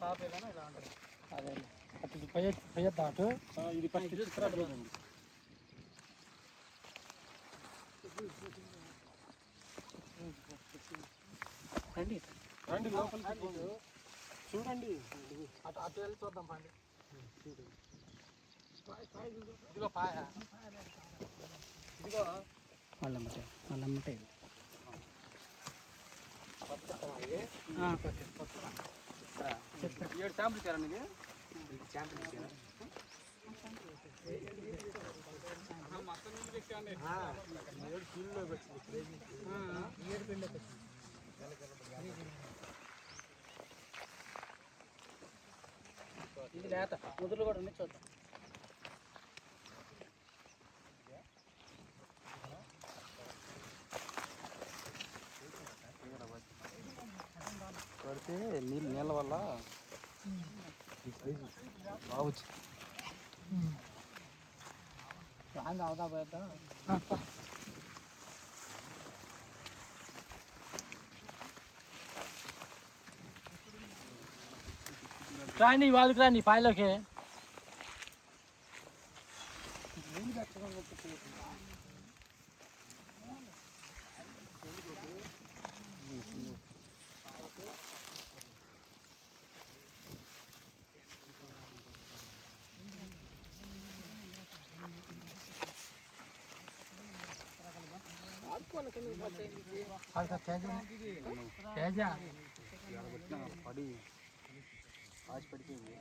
Top ఏదైనా ఇలా ఉంటుంది. అదే అటు పై దాటు ఇది ఫస్ట్ రండి రండి లోపలికి చూడండి. అటు అటు వెళ్ళి చూద్దాం పండి. ఇదిగో పాయ, ఇదిగో మళ్ళమ్మటే ఏడు శాంపుల్ ఇచ్చారా నీకు? శాంపుల్ ఇచ్చారా? మొత్తం నీళ్ళు పెట్టండి. 7 కిలోకి వచ్చింది. 7 కిలోకి వచ్చింది. ఇది లేత ముదురు కూడా ఉంది, చూద్దాం. పడితే నీళ్ళ వల్ల బాగుంది. రాంది అవుదా పోద్దా. రాండి వాళ్ళకి రాండి పాయలోకి. పడి ఆచి పడిపోయింది.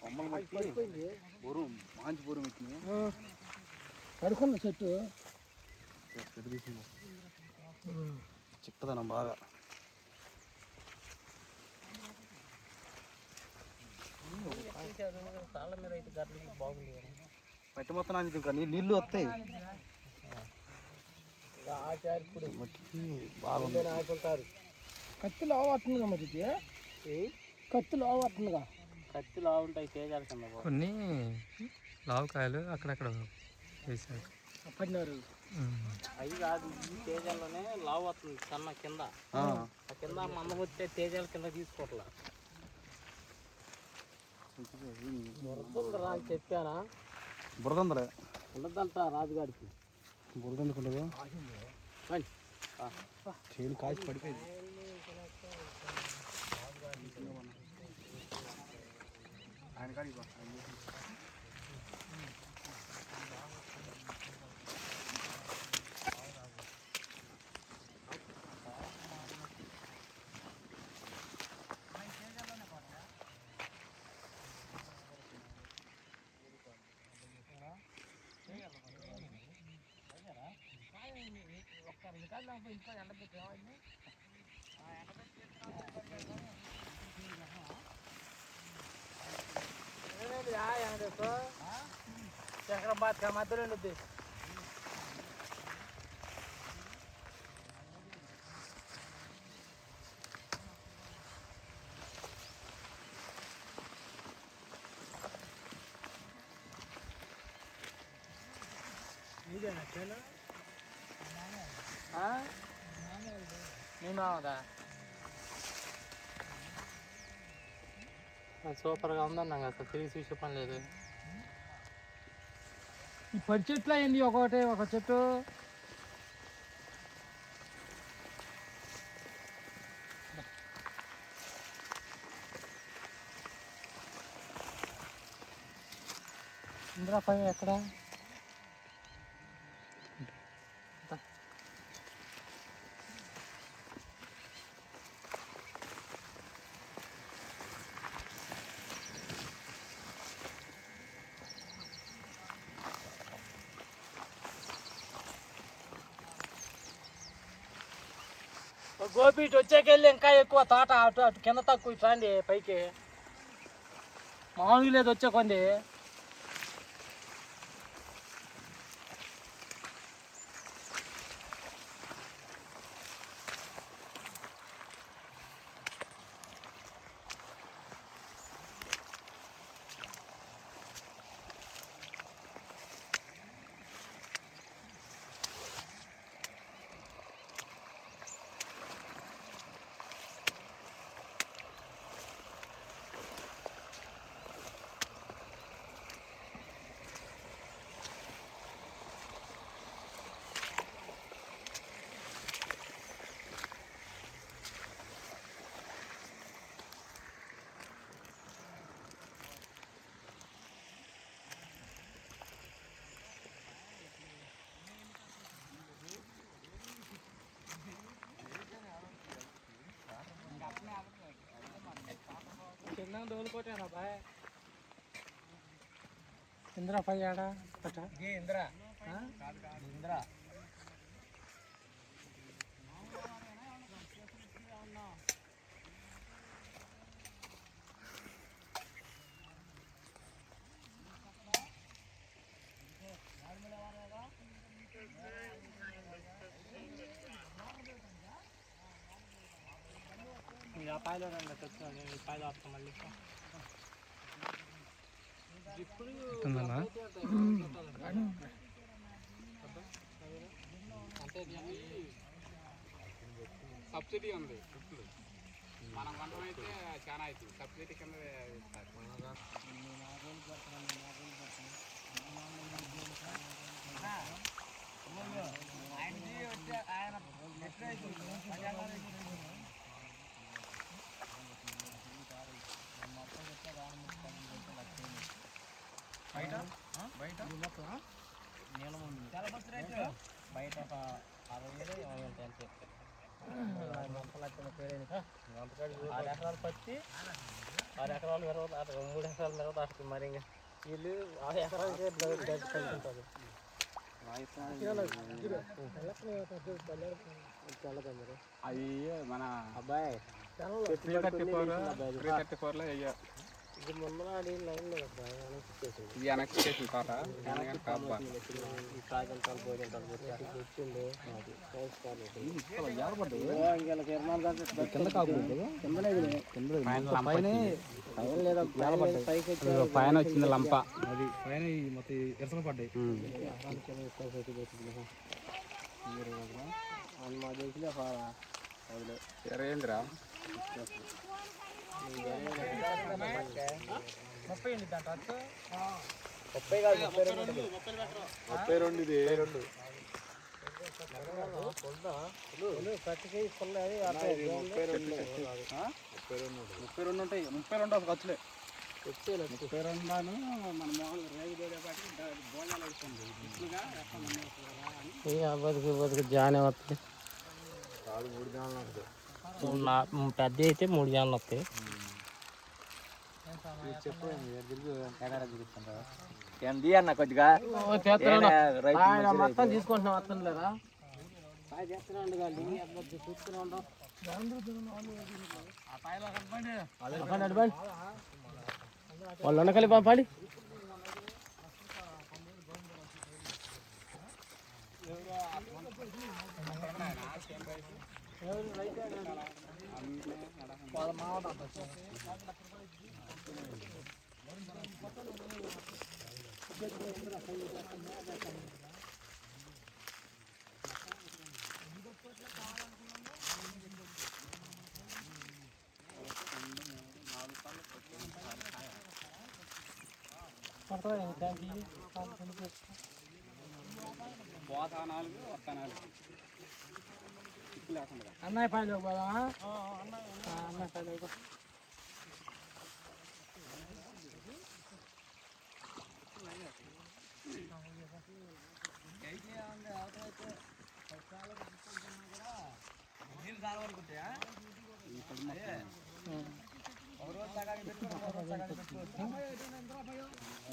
కొమ్మలు పడిపోయింది. బోరం మాంచి బోరం వచ్చింది. పడుకున్న చెట్టు చిక్కదనం బాగా. తాళ్ళ మీద అయితే గడ్డలు బాగుంది. పట్టి మొత్తం ఇంకా నీళ్ళు వస్తాయి. ఆకుంటారు. కత్తులు ఆవుతుందిగా మరి, కత్తులు ఆవుతుందిగా. కత్తులు ఆవుంటాయి తేజాల కింద. కొన్ని లావకాయలు అక్కడక్కడ వేసారు. పడినారు అవి కాదు, ఈ తేజాల్లోనే లావు వస్తుంది సన్న కింద. ఆ కింద మందం వచ్చే తేజాల కింద తీసుకోవట్లా. బురదరా అని చెప్పానా? బురదందలే ఉండదంట రాజుగాడికి. బురద ఎందుకుండదు? చేను కాసి పడిపోయింది. ఆయన కాడి చక్రం బాత్ మధ్యలో ఉండద్ది. సూపర్గా ఉందన్నా అసలు తిరిగి చూసే పని లేదు. ఈ 10 చెట్లు అయింది, ఒకటి ఒక చెట్టు. ఇంద్రా పై ఎక్కడ? గోపి ఇటు వచ్చాకెళ్ళి ఇంకా ఎక్కువ తోట అటు అటు కింద తక్కువ ఇటు రండి పైకి. మామూలుగా లేదు వచ్చే కొంది. తోలుకోటేనా బాయ్ ఇంద్రా పై ఆడా ఇంద్రా ఇంద్రా పాయలో రండి తెచ్చుకోండి ఈ పాయలు వస్తాం మళ్ళీ ఇప్పుడు అంటే సబ్సిడీ ఉంది ఇప్పుడు మనం వంటం అయితే చాలా అవుతుంది సబ్సిడీ కింద బయట ఒక 60,000 అంతే 6 ఎకరాలు పత్తి 6 ఎకరాలు 3 ఎకరాలు మిరప వస్తుంది మరి ఇంకా వీళ్ళు 6 ఎకరాలకి ఉంటుంది అవి మన అబ్బాయి 334లో అయ్యా ఇది ముందర లైన్ లేదు ఇది వెనక్కి చేసిన తోట ఈ కాగింటాలు పోయింటాలు వచ్చింది పైన వచ్చింది లంప అది పైన మొత్తం ఎరసలు పడ్డాయి మా దేశంలో ఏంద్రా 30 కాదు 32 ఇది 32 32 ఉంటాయి 32 ఖర్చులే 32 మన మామూలు రేగు భోజనాలు వేస్తుంది బతుకు జానే వస్తుంది పెద్ద అయితే 3 జాన్లు వస్తాయి చెప్పు ఏంది అన్న కొద్దిగా మొత్తం తీసుకుంటున్నాం వస్తాను లేదా చేస్తున్నాండి చూస్తూనే ఉండవు వాళ్ళు ఉండకలి పంపాలి అన్నయ్య పైన అన్నయ్య పైన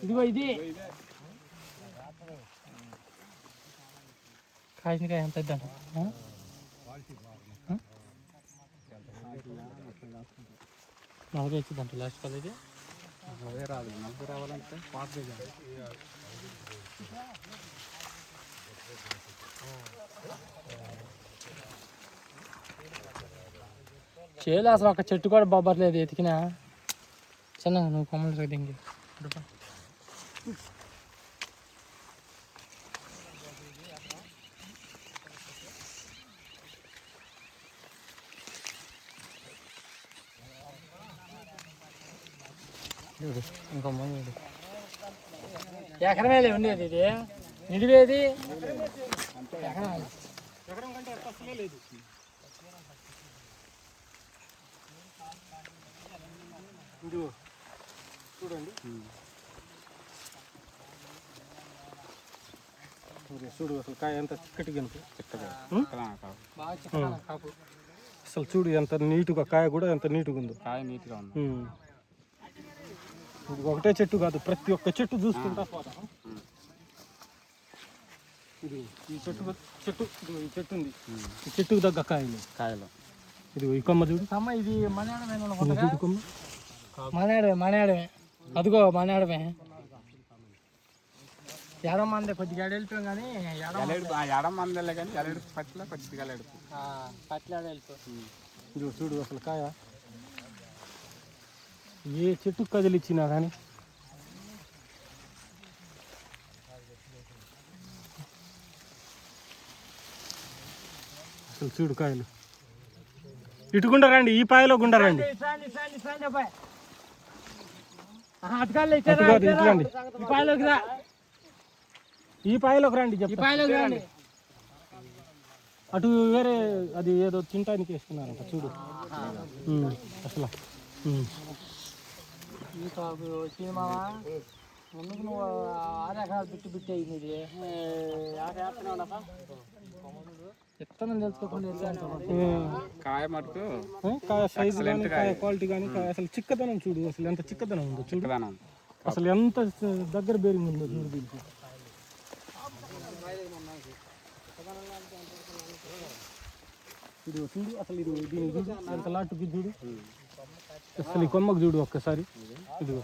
ఇదిగో ఇది కాయనికాయ ఎంత ఇద్దాం నలభై వచ్చిందంట లాస్ట్ కాదు ఇది అదే రాదు 40 రావాలంటే పాత చేలు అసలు ఒక చెట్టు కూడా బొబ్బర్లేదు ఎతికినా చిన్న నువ్వు కొమ్మలు దింగి ఇంకో ఎకరమేది ఉండేది ఇది నిడివేది ఎకరం కంటే ఎక్కువ లేదు చూడండి చూడు అసలు కాయ ఎంత చిక్కటి కనుక అసలు చూడు ఎంత నీట్గా కాయ కూడా ఎంత నీట్గా ఉందో కాయ నీట్గా ఉంది ఇది ఒకటే చెట్టు కాదు, ప్రతి ఒక్క చెట్టు చూసుకుంటా పోతాం. ఇది ఈ చెట్టు ఇదిగో ఈ చెట్టు ఉంది, ఈ చెట్టుకు తగ్గ కాయలు. ఇది ఈ కొమ్మ చూడు, అమ్మ ఇది చూడు కొమ్మ. మనాడమే అదిగో మనాడమే. ఎడం మంది కొద్దిగా వెళ్ళిపోయాం కానీ ఎడం మందలే కానీ ఎలడు పట్ల కొద్దిగా ఎడుపు పట్ల వెళ్ళిపో. ఇదిగో చూడు అసలు కాయ ఏ చెట్టు కదిలిచ్చినా కానీ అసలు చూడు కాయలు. ఇటు గుండరండి, ఈ పాయలో గుండరండి. ఈ పాయలోకి రండి, చెప్పండి. అటు వేరే అది ఏదో తినటానికి వేస్తున్నారంట చూడు అసలు. ముందుకు నువ్వు 6 ఎకరాలు బిట్టి అయింది. చెప్తాను తెలుసుకోకుండా కాయ మటుకు కాయ సైజు కానీ కాయ క్వాలిటీ కానీ కాయ అసలు చిక్కదనం చూడు, అసలు ఎంత చిక్కదనం ఉందో చూడు, అసలు ఎంత దగ్గర బేరింగ్ ఉందో చూడు దీనికి. ఇది చూడు అసలు, ఇది దీని చూడు ఎంత లాటుకి చూడు, అసలు ఈ కొమ్మకు చూడు ఒక్కసారి. ఇదిగో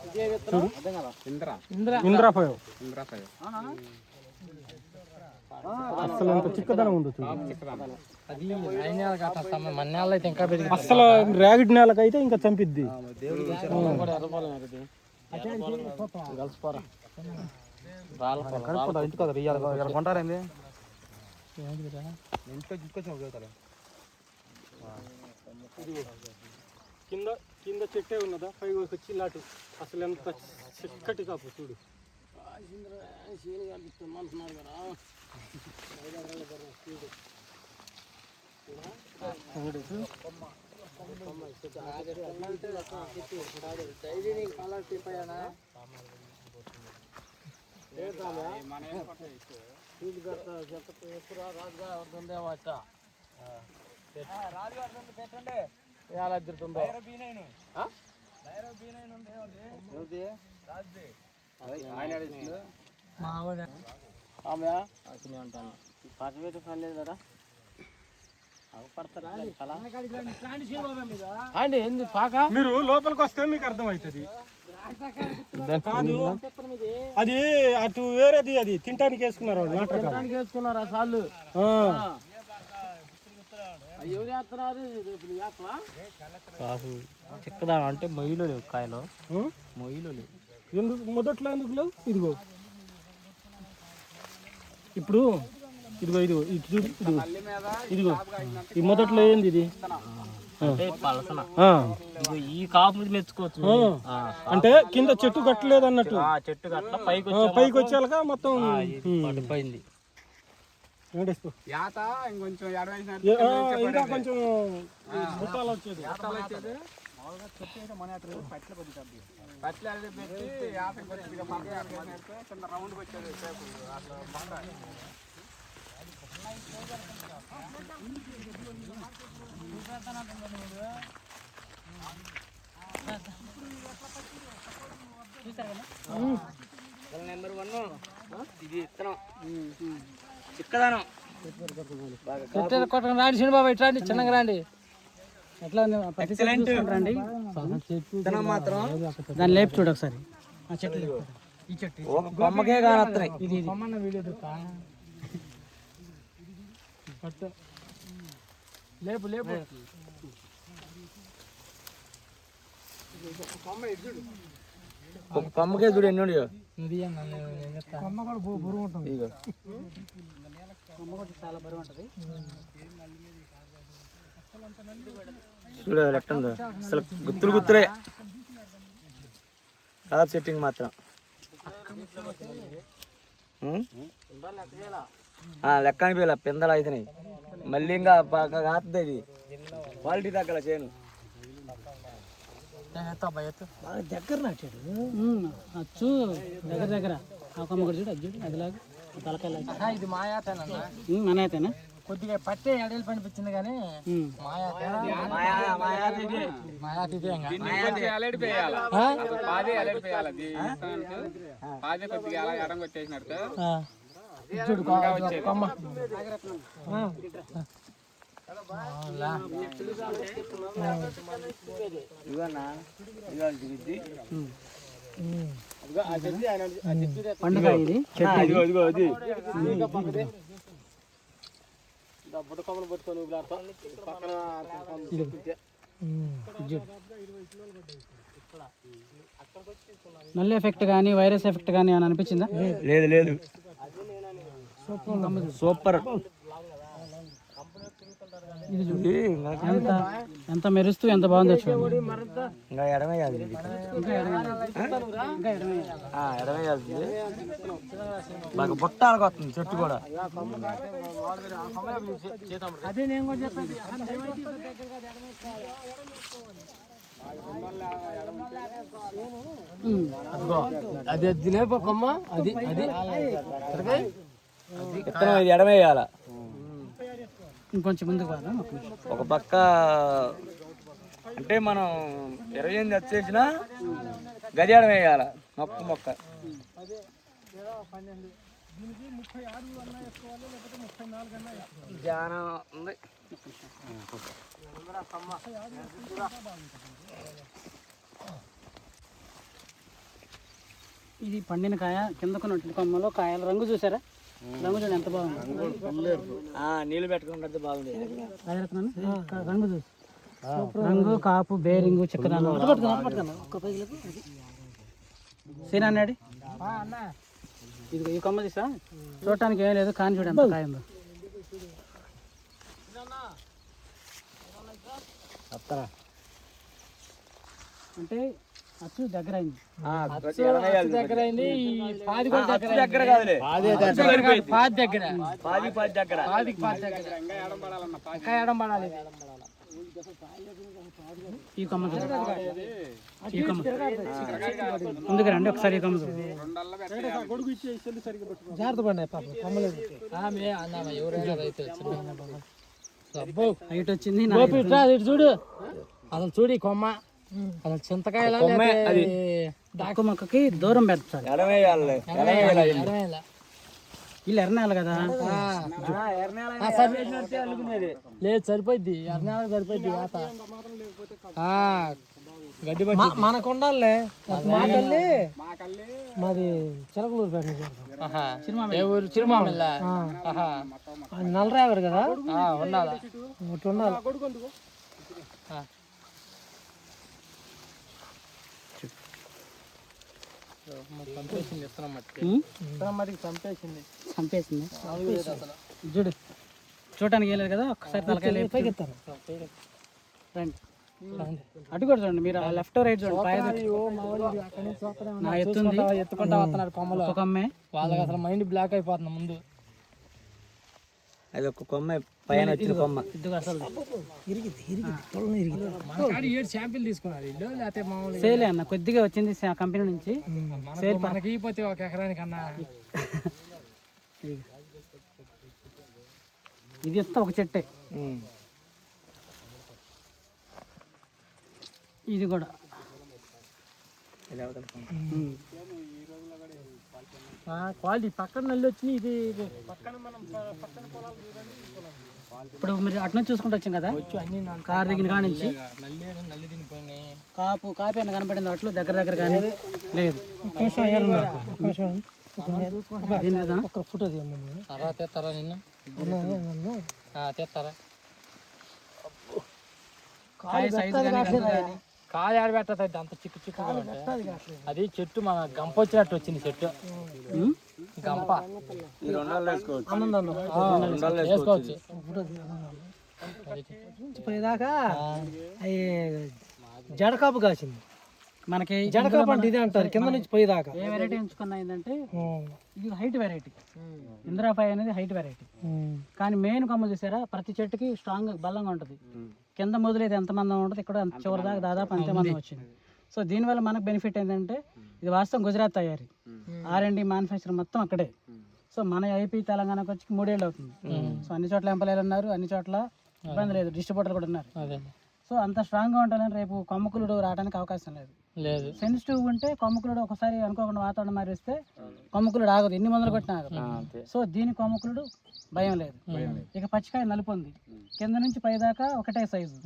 చూడు, ఇంద్రాఫైవ్ అసలు ఎంత చిక్కదనం ఉందో చూడు. అసలు రేగడి నేలకైతే ఇంకా చంపిద్ది. కింద చెట్టే ఉన్నదా, పైకి వచ్చి లాటు. అసలు ఎంత చిక్కటి కాపు చూడు. మీరు లోపలికి వస్తే మీకు అర్థమవుతుంది. కాదు అది అటు వేరేది, అది తినటానికి వేసుకున్నారు వేసుకున్నారా సార్లు. చిక్కదా అంటే మొయ్యిలో లేవు కాయలు, మొయ్యిలో లేవు. ఎందుకు మొదట్లో ఎందుకు లేవు? ఇదిగో ఇప్పుడు ఇదిగో ఇదిగో ఇది చూడు, ఇదిగో ఇదిగో ఈ మొదట్లో ఏంది ఇది, ఈ కాపు మీద మెచ్చుకోవచ్చు. అంటే కింద చెట్టు కట్టలేదు అన్నట్టు, చెట్టు కట్ట పైకి వచ్చేలాగా మొత్తం పడిపోయింది. ఇంకా కొంచెం బుట్టాలు వచ్చేది. నెంబర్ 1 ఇది ఇత్తనం చిక్కదనం. కొట్టడం రాండి శని బాబా, ఇట్లా రండి, చిన్నగా రండి. ఎట్లా రండి మాత్రం దాన్ని లేపు చూడు ఒకసారి. ఆ చెట్టు ఈ చెట్టు కొమ్మకే కానొస్తున్నాయి. ఇది కొమ్మన్న వీడియో లేపు లేపు కొమ్మకే చూడు ఎన్ని ఉండయో. కొమ్మ కూడా బరువు ఉంటుంది, కొమ్మ కూడా చాలా బరువు ఉంటుంది. చూడు ఎట్టుందో, అసలు గుత్తులే కలర్ సెట్టింగ్ మాత్రం. లెక్క అనిపించాల పిందలు అవుతున్నాయి మళ్ళీ, ఇంకా కాస్తుంది. ఇది క్వాలిటీ తగ్గల చేను దగ్గర నాటాడు అచ్చు దగ్గర ఆ కొమ్మ కూడా చూడు, అది చూడు అదిలాగా తలకాయ. ఇది మాయాతేనా? మన అయితేనా కొద్దిగా పట్టే ఎడలు పనిపించింది కానీ పండుగ ఇది బుట్టకొమ్మలు పట్టుకొని పక్కన నల్ల ఎఫెక్ట్ కానీ వైరస్ ఎఫెక్ట్ కానీ అని అనిపించిందా? లేదు లేదు, సూపర్. ఎంత మెరుస్తూ ఎంత బాగుందో చూడండి. ఇంకా ఎడమేయాలి, ఎడమేయాల్సింది. మాకు బుట్టాలకు వస్తుంది చెట్టు కూడా. అదే నేను కూడా చెప్పాను. అది తినేపోకమ్మ, అది అది ఎడమేయాల. ఇంకొంచెం ముందుకు కాదా? ఒక పక్క అంటే మనం 28 వచ్చేసినా గది ఎడమేయాల, మొక్క ధ్యానం ఉంది. ఇది పండిన కాయ, కిందకున్న కొమ్మలో కాయల రంగు చూసారా? రంగు చూడండి ఎంత బాగుంది. నీళ్ళు పెట్టుకుంటే బాగుంది. రంగు చూసి రంగు, కాపు, బేరింగు, చిక్కదనం. సీనాడి ఇది ఈ కొమ్మ తీసా చూడటానికి ఏం లేదు కానీ చూడండి ఎంత కాయ ఉందో. అంటే అచ్చు దగ్గర అయింది, దగ్గర అయింది. పాది దగ్గర కాదులే, పాది దగ్గర, ఇంకా ఎడం పడాలి. ఈ కొమ్మ ఈ కొమ్మ ముందుకు రండి ఒకసారి. ఈ కొమ్మ జాగ్రత్త పడినాయి పాప కొమ్మలేదు. హైట్ వచ్చింది చూడు, అసలు చూడు ఈ కొమ్మ అసలు చింతకాయల దాకు మొక్కకి దూరం పెంచాలి. వీళ్ళు ఎర్రనేల కదా, లేదు సరిపోద్ది. ఎర్రనేల సరిపోద్ది. గడ్డి మనకు ఉండాలి. మాది చిలకలూరు పేట, చిరుమామిళ్ళ నల్లరావరు కదా, ఉండాలి ఉండాలి. చంపేసింది చూడు, చూడటానికి వెళ్ళలేదు కదా. ఒక్కసారి తలకాయ రండి, అటు కూడా చూడండి మీరు. లెఫ్ట్ రైట్ చూడండి. నా ఎత్తుకుంటా వస్తున్నారు కొమ్మలు. ఒక కొమ్మే వాళ్ళకి అసలు మైండ్ బ్లాక్ అయిపోతుంది ముందు. అది ఒక కొమ్మ పైన వచ్చిన కొమ్మ. సేల్ అన్న కొద్దిగా వచ్చింది కంపెనీ నుంచి. సేల్ మనకి పోతే ఒక ఎకరానికి అన్నా. ఇది ఇస్తా ఒక చెట్టే. ఇది కూడా క్వాలిటీ పక్కన నల్లి వచ్చింది. ఇది పక్కన మనం పక్కన పొలాలు ఇప్పుడు మీరు అటు నుంచి చూసుకుంటూ వచ్చాం కదా, కారు దిగిన కాడ నుంచి కాపు అయినా కనపడింది. అట్లు దగ్గర దగ్గర కానీ లేదు. ఒక ఫోటో తీస్తారా నిన్న తీస్తారా? కాయ ఆడబెట్టదు అంత చిక్కు చిక్కు. అది చెట్టు మన గంప వచ్చినట్టు వచ్చింది చెట్టు. గంప వేసుకోవచ్చు. పోయేదాకా అవి జడకాపు కాసింది మనకి. జడకాపు అంటే ఇదే అంటారు కింద నుంచి పోయేదాకా. ఏ వెరైటీ ఎంచుకున్నా ఏంటంటే ఇది హైట్ వెరైటీ. ఇందిరాపాయ అనేది హైట్ వెరైటీ. కానీ మెయిన్ కొమ్మ చూసారా, ప్రతి చెట్టుకి స్ట్రాంగ్ బలంగా ఉంటుంది. కింద మొదలైతే ఎంత మందం ఉంటుంది, ఇక్కడ చివరి దాకా దాదాపు అంతే మందం వచ్చింది. సో దీనివల్ల మనకు బెనిఫిట్ ఏంటంటే ఇది వాస్తవం గుజరాత్ తయారీ. R&D మ్యానుఫ్యాక్చర్ మొత్తం అక్కడే. సో మన ఏపీ తెలంగాణకు వచ్చి 3 ఏళ్ళు అవుతుంది. సో అన్ని చోట్ల ఎంపలేలు ఉన్నారు, అన్ని చోట్ల ఇబ్బంది లేదు, డిస్ట్రిబ్యూటర్లు కూడా ఉన్నారు. సో అంత స్ట్రాంగ్గా ఉండాలని రేపు కొమ్మకులుడు రావడానికి అవకాశం లేదు. సెన్సిటివ్ ఉంటే కొమ్మకులుడు ఒకసారి అనుకోకుండా వాతావరణం మారిస్తే కొమ్మకులుడు ఆగదు, ఎన్ని మందులు కొట్టినా ఆగదు. సో దీని కొమ్మకులుడు భయం లేదు. ఇక పచ్చికాయ నలుపు ఉంది, కింద నుంచి పైదాకా ఒకటే సైజు.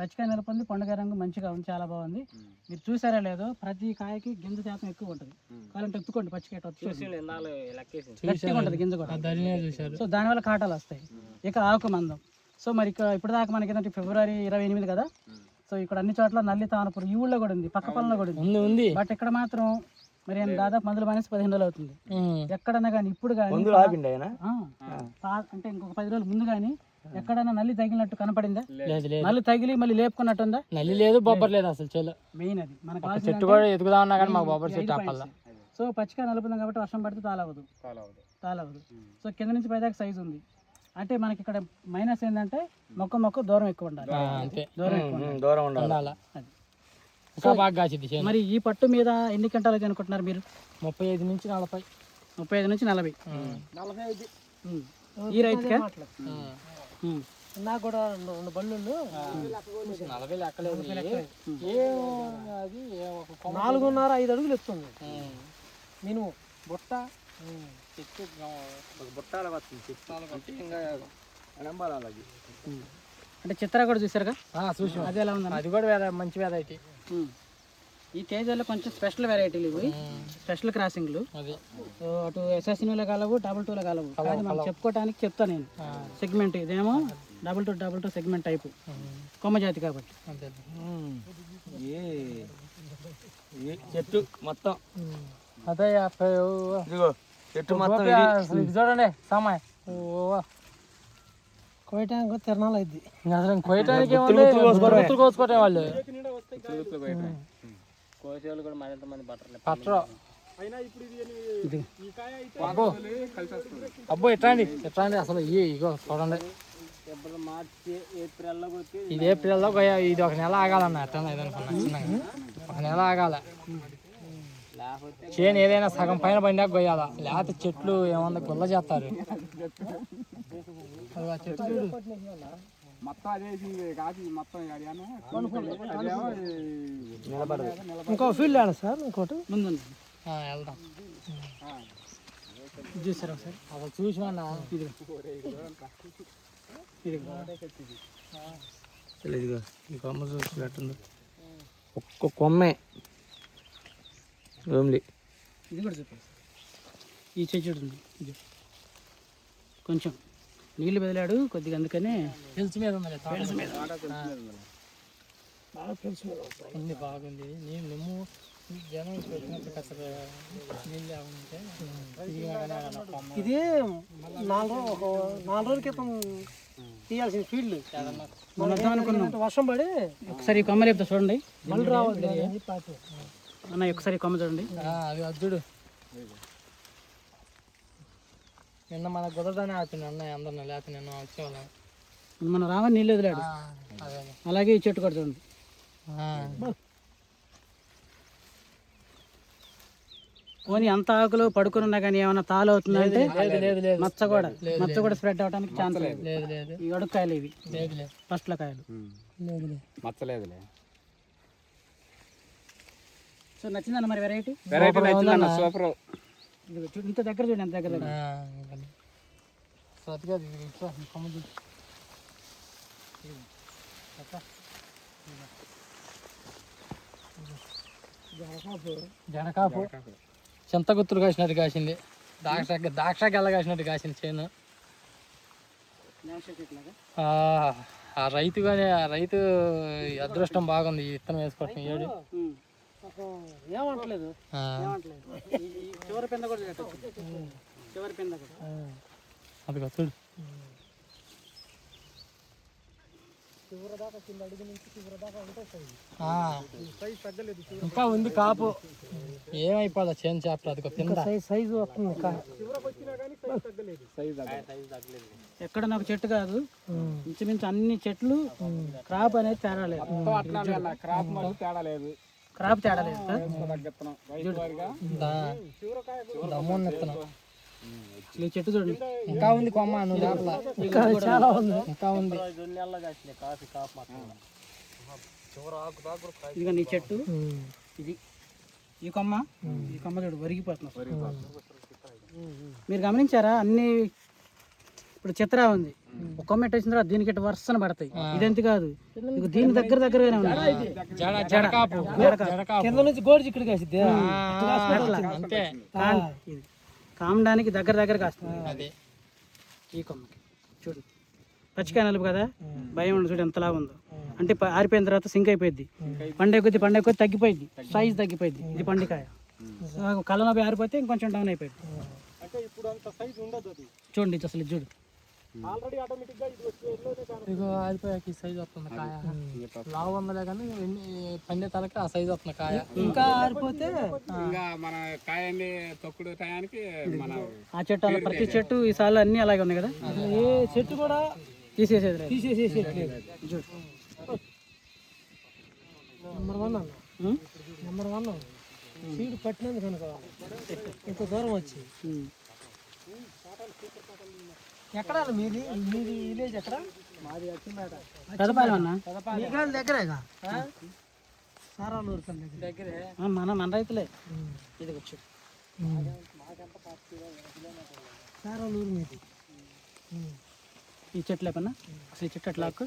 పచ్చికాయ నలుపు ఉంది, పండుగ రంగు మంచిగా ఉంది, చాలా బాగుంది. మీరు చూసారా లేదో ప్రతి కాయకి గింజ శాతం ఎక్కువ ఉంటుంది. కావాలంటే ఎత్తుకోండి, పచ్చికాయ గట్టిగా ఉంటుంది గింజ కూడా. సో దానివల్ల కాటాలు వస్తాయి. ఇక ఆకు మందం. సో మరి ఇక్కడ ఇప్పటిదాకా మనకి ఏంటంటే ఫిబ్రవరి 28 కదా. సో ఇక్కడ అన్ని చోట్ల నల్లి తామరపురం ఈ ఊళ్ళో కూడా ఉంది, పక్క పొలంలో కూడా ఉంది. బట్ ఇక్కడ మాత్రం మరి దాదాపు మందులు మానేసి 15 రోజులు అవుతుంది. ఎక్కడన్నా కానీ ఇప్పుడు కానీ అంటే ఇంకొక 10 రోజుల ముందు కానీ ఎక్కడన్నా నల్లి తగిలినట్టు కనపడిందా? నల్లి తగిలి మళ్ళీ లేపుకున్నట్టుందా? నల్లి లేదు, బొబ్బర్ లేదు అసలు. చెల్లు మెయిన్ అది మనకు చెట్టు కూడా ఎదుగుదా ఉన్నా కానీ మాకు బొబ్బర్ చెట్టు. సో పచ్చిగా నలుపుంది కాబట్టి వర్షం పడితే తాళవదు. సో కింద నుంచి పైదాకా సైజు ఉంది. అంటే మనకి ఇక్కడ మైనస్ ఏంటంటే మొక్క దూరం ఎక్కువ ఉండాలి. దూరం ఉండాలి. మరి ఈ పట్టు మీద ఎన్ని గంటలకి అనుకుంటున్నారు మీరు? 35 నుంచి 40. 35 నుంచి 40. 45 ఈ రైతుకే నాకు కూడా 2 బళ్ళు 40 లెక్కలేదు. 4.5 అడుగులు ఎత్తుంది మినిమం బుట్ట. అంటే చిత్ర కూడా చూసారుగా, అది ఎలా ఉంది? అది కూడా మంచి వెరైటీ. ఈ తేజాల్లో కొంచెం స్పెషల్ వెరైటీలు ఇవి, స్పెషల్ క్రాసింగ్లు. అటు SSNలో కలవు, 2-2లో కలవు. కానీ మనం చెప్పుకోవడానికి చెప్తాను నేను. సెగ్మెంట్ ఇదేమో 2-2 సెగ్మెంట్ టైపు కొమ్మ జాతి కాబట్టి. చెట్టు మొత్తం అదే చెట్టు మొత్తం చూడండి. సామాయ్ కోయటానికి తిరణాలు అయింది. అసలు కోయటానికి కోసుకోవటం వాళ్ళు పట్టరు. అబ్బో ఎట్లండి అసలు ఇగో చూడండి. ఇది ఏప్రిల్లో ఇది 1 నెల ఆగాలన్న. ఎట్లా ఏదనుకున్నా 1 నెల ఆగాల. చేను ఏదైనా సగం పైన బండి కొయ్యాల, లేకపోతే చెట్లు ఏమన్నా గుల్ల చేస్తారు. ఇంకో ఫీల్డ్ ఆడ సార్, ఇంకోటి ముందు వెళ్దాం. చూసారా ఒకసారి? అసలు చూసినా ఇదిగో ఈ కొమ్మ చూసినట్టుంది. ఒక్క కొమ్మే ఓమ్లీ. ఇది కూడా చెప్పారు. ఈ చెట్టు ఉంది, ఇది కొంచెం నీళ్ళు బదిలాడు కొద్దిగా, అందుకనే తెలుసు మీద బాగుంది. నిమ్ము జనం పెట్టినప్పుడు అసలు నీళ్ళు ఉంటే ఇది 4 రోజుల క్రితం తీయాల్సిన ఫీల్డ్ అనుకున్నాం. వర్షం పడి ఒకసారి ఈ కొమ్మ లేపుతా చూడండి, మళ్ళీ రావద్దు అన్న. ఒకసారి కొమ్మ చూడండి, అది అద్దుడు. నిన్న మన కుదరదానే ఆడుతుంది అన్నయ్య అందరిని, లేకపోతే నిన్న వచ్చేవాళ్ళం. మనం రావని నీళ్ళు వదిలాడు. అలాగే ఈ చెట్టు కూడా చూడండి. పోనీ అంత ఆకులు పడుకుని ఉన్నా కానీ ఏమైనా తాలు అవుతుందంటే మచ్చ కూడా స్ప్రెడ్ అవడానికి ఛాన్స్ లేదు. ఈ అడుక్కాయలు ఇవి ఫస్ట్లో కాయలు మచ్చలేదులే. సో నచ్చిందన్న మరి వెరైటీ? సూపర్. ఇంత దగ్గర చూడండి, ఎంత దగ్గర జనకాపు చింతగుత్తులు కాసినట్టు కాసింది, దాక్ష గెల్ల కాసినట్టు కాసింది చేను. ఆ రైతు కానీ ఆ రైతు అదృష్టం బాగుంది, ఈ విత్తనం వేసుకోవటం. ఏడు ఏమంటలేదు, చివరి పింద కూడా చివరి పింద కూడా అదిగో చూడు. ఇంకా ఉంది కాపు, ఏమైపోదా చేను చేపలు. అదిగో కింద సైజు వస్తుంది. ఎక్కడ నాకు చెట్టు కాదు, ఇంచుమించు అన్ని చెట్లు క్రాప్ అనేది తేడా లేదు. క్రాప్ తేడా లేదు. అసలు ఈ చెట్టు చూడండి, ఇంకా ఉంది కొమ్మ ఇంకా చాలా ఉంది, ఇంకా ఉంది. ఇదిగోండి ఈ చెట్టు, ఇది ఈ కొమ్మ చూడు వరిగిపోతున్నారు. మీరు గమనించారా అన్ని ఇప్పుడు చిత్రా ఉంది, ఒక కొమ్మ ఎట్టు వచ్చిన తర్వాత దీనికి ఎట్టు వరుసన పడతాయి. ఇదంత కాదు, ఇదిగో దీని దగ్గరగానే ఉన్నాయి. కింద నుంచి గోడి చిక్కుడు కాసిద్ది కామడానికి దగ్గర కాస్తుంది. ఈ కొమ్మకి చూడు పచ్చికాయ నలుపు కదా, భయం ఉండదు. చూడు ఎంతలా ఉందో, అంటే ఆరిపోయిన తర్వాత సింక్ అయిపోయింది. పండే కొద్ది తగ్గిపోయింది, సైజ్ తగ్గిపోయింది. ఇది పండికాయ కళ్ళనొప్పి ఆరిపోతే ఇంకొంచెం డౌన్ అయిపోయింది. చూడండి అసలు ఇది చూడు, ఇగో ఆరిపోయాక ఈ సైజ్ వస్తుంది కాయ. లావు ఉందలే కానీ పండే తలకి ఆ సైజ్ వస్తుంది కాయ. ఇంకా ఆరిపోతే మన కాయండి తొక్కుడు టయానికి మన ఆ చెట్టు అలా ప్రతి చెట్టు ఈ సార్లు అన్ని అలాగే ఉన్నాయి కదా. ఏ చెట్టు కూడా తీసేసేది లేదు. తీసేసేసేట్లేదు. చూడు నెంబర్ 1 అన్న, నెంబర్ 1 సీడ్ పట్టినందుకు అనుకో ఇంత దూరం వచ్చి. ఎక్కడ మీది విలేజ్ ఎక్కడ? మాది అచ్చిమేట. పెదపాలెం అన్న, మీకు దగ్గరేగా సారాలూరు దగ్గరే. మన రైతులే. ఇది వచ్చు సారాలూరు మీది. ఈ చెట్లు లేపన్నా, అసలు ఈ చెట్టు ఎట్లా ఆకు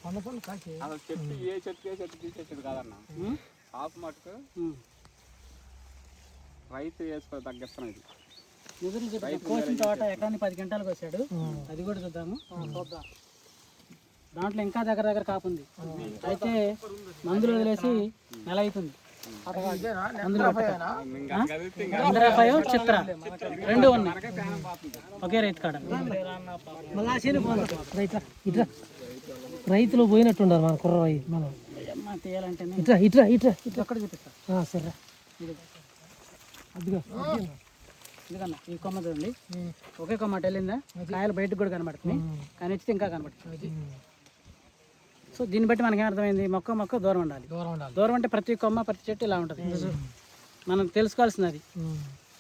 కొండపల్లి కాకి అసలు చెట్టు ఏ చెట్టు తీసేసేది కాదన్న. ఆకు మటుకు రైతు వేసుకో తగ్గిస్తున్నాం. ఇది ముదురు చెట్టు కోసిన తోట ఎకరాన్ని 10 గంటలకు వచ్చాడు. అది కూడా చూద్దాము. దాంట్లో ఇంకా దగ్గర కాపుంది. అయితే మందులు వదిలేసి నెల అవుతుంది. ఇంద్రాఫయో చిత్ర రెండు ఉన్నాయి ఒకే రైతు కాడ. రైతులు పోయినట్టున్నారు మన కుర్ర మనం తీయాలంటే ఇట్రా ఇట్రా ఇట్రా అక్కడ చూపిస్తా. సరే అదిగో ఎందుకన్నా ఈ కొమ్మ చూడండి, ఒకే కొమ్మ అటు వెళ్ళిందా, కాయలు బయటకు కూడా కనబడుతున్నాయి, కానీ వచ్చితే ఇంకా కనబడుతుంది. సో దీన్ని బట్టి మనకి ఏమర్థమైంది, మొక్క దూరం ఉండాలి. దూరం అంటే ప్రతి కొమ్మ ప్రతి చెట్టు ఇలా ఉంటుంది. మనం తెలుసుకోవాల్సింది అది.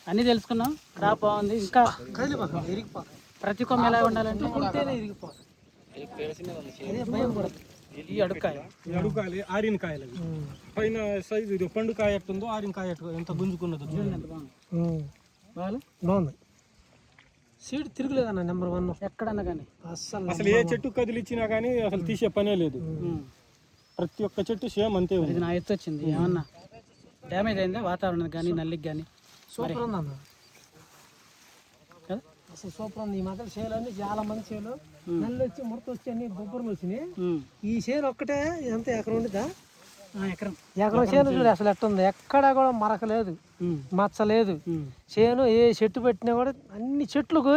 అన్నీ తెలుసుకున్నాం, క్రాప్ బాగుంది. ఇంకా ప్రతి కొమ్మ ఎలా ఉండాలంటే ఈ అడుగుకాయ అడుగుకాయలు ఆరిన కాయలు అవి. పైన సైజు ఇది పండు కాయ ఎట్టుందో ఆరిన కాయ ఎంత గుంజుకున్నదో చూడండి ఎంత బాగుంది. బాగుంది. సీడ్ తిరుగులేదన్న నెంబర్ 1 ఎక్కడన్నా కానీ అసలు ఏ చెట్టు కదిలిచ్చినా కానీ అసలు తీసే పనే లేదు. ప్రతి ఒక్క చెట్టు సేమ్ అంతే ఉంది. ఇది నా ఎత్తు వచ్చింది, ఏమన్నా డ్యామేజ్ అయిందా వాతావరణం కానీ నల్లికి కానీ? సూపర్ ఉంది అన్న, అసలు సూపర్ ఉంది. ఈ మధ్య చేలు అన్ని చాలా మంది చేలు నల్లి వచ్చి ముడత వచ్చి అన్ని బొబ్బర్లు వచ్చినాయి. ఈ చేను ఒక్కటే ఎంత ఎకరం ఉండిద్దా? ఎకరం చేను చూడు అసలు ఎట్టుంది, ఎక్కడా కూడా మరకలేదు, మచ్చలేదు. చేను ఏ చెట్టు పెట్టినా కూడా అన్ని చెట్లకు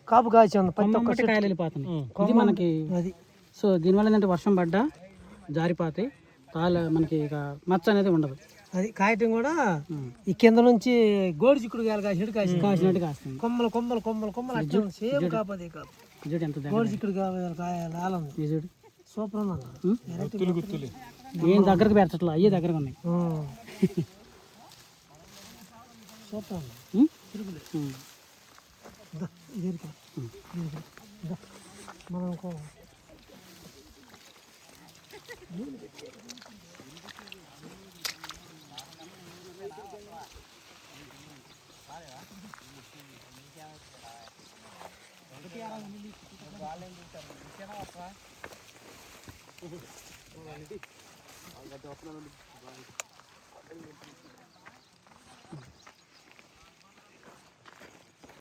కాపు కాచి ఉంది. ప్రతి ఒక్క కాయలు వెళ్ళిపోతున్నాయి. ఇది మనకి అది. సో దీనివల్ల ఏంటంటే వర్షం పడ్డా జారిపోతాయి, మనకి ఇక మచ్చ అనేది ఉండదు. అది కాయటం కూడా ఈ కింద నుంచి గోడి చిక్కుడు కాసినట్టు కాసినట్టు కాస్తుంది. కొమ్మలు కొమ్మలు కొమ్మలు కొమ్మలు అట్లా సేమ్ కాపది కాదు. చూడు ఎంత గోడి చిక్కుడు కాయాలి. చూడు సూపర్ ఉంది. ఏం దగ్గరకు పెరచట్లా, అయ్యే దగ్గరకు ఉన్నాయి. సూపర్ మనం